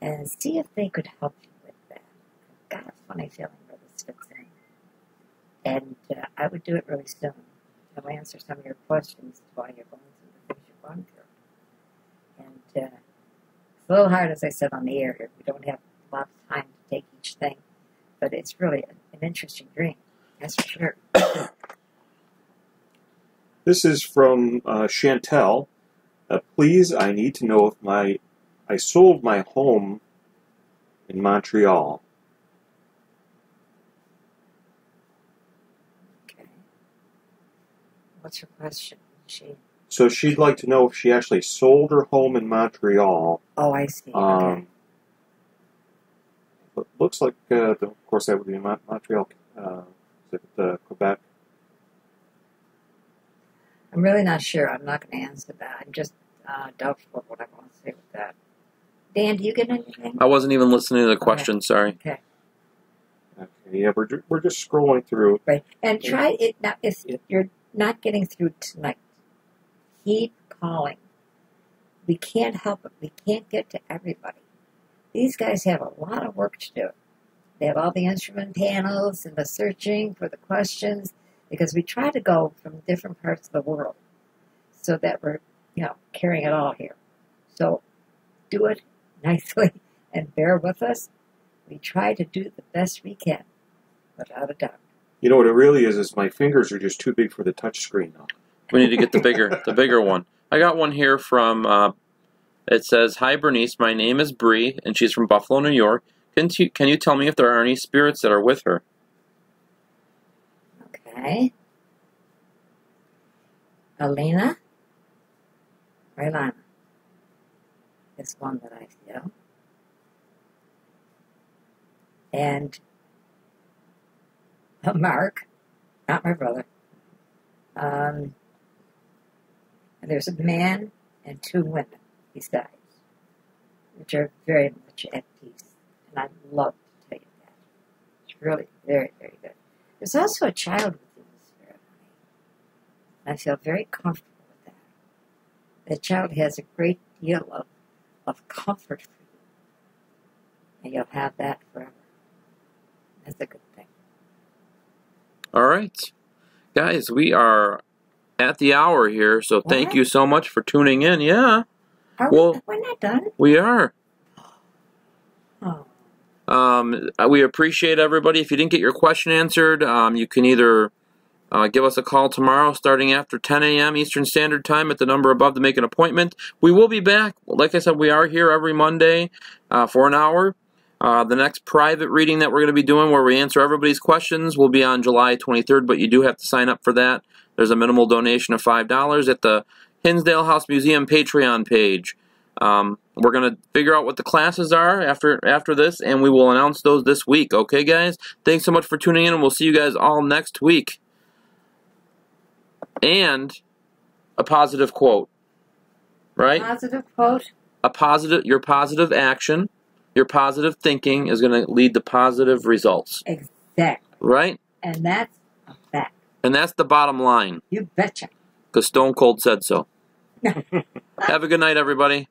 and see if they could help you with that. I've got a funny feeling where this fits in. And I would do it really soon. I'll answer some of your questions while you're going through the things you're going through. And it's a little hard, as I said, on the air here. We don't have a lot of time to take each thing. But it's really an interesting dream. That's for sure. This is from Chantel. Please, I need to know if I sold my home in Montreal. Okay. What's her question? So she'd like to know if she actually sold her home in Montreal. Oh, I see. Okay. But looks like, of course, that would be in Montreal, Quebec. I'm really not sure. I'm not going to answer that. I'm just doubtful of what I want to say with that. Dan, do you get anything? I wasn't even listening to the question, sorry. Okay. Okay, yeah, we're just scrolling through. Right. And try it now. If you're not getting through tonight, keep calling. We can't help it. We can't get to everybody. These guys have a lot of work to do. They have all the instrument panels and the searching for the questions because we try to go from different parts of the world so that we're, carrying it all here. So do it nicely and bear with us. We try to do the best we can, without a doubt. You know what it really is my fingers are just too big for the touch screen now. We need to get the bigger one. I got one here from It says, "Hi Bernice, my name is Bree, and she's from Buffalo, New York. Can you tell me if there are any spirits that are with her?" Okay. Alina or Ilana is one that I feel. And Mark, not my brother. And there's a man and 2 women besides, which are very much at peace. And I'd love to tell you that. It's really very, very good. There's also a child within the spirit. I feel very comfortable with that. The child has a great deal of comfort for you. And you'll have that forever. That's a good thing. All right. Guys, we are at the hour here, so thank What? you so much for tuning in. Yeah, We're not done? we are. Oh. We appreciate everybody. If you didn't get your question answered, you can either give us a call tomorrow starting after 10 a.m. Eastern Standard Time at the number above to make an appointment. We will be back. Like I said, we are here every Monday for an hour. The next private reading that we're going to be doing where we answer everybody's questions will be on July 23rd, but you do have to sign up for that. There's a minimal donation of $5 at the Hinsdale House Museum Patreon page. We're going to figure out what the classes are after this, and we will announce those this week. Okay, guys? Thanks so much for tuning in, and we'll see you guys all next week. And a positive quote, right? Positive quote? Your positive action, your positive thinking is going to lead to positive results. Exactly. Right? And that's a fact. And that's the bottom line. You betcha. Because Stone Cold said so. Have a good night, everybody.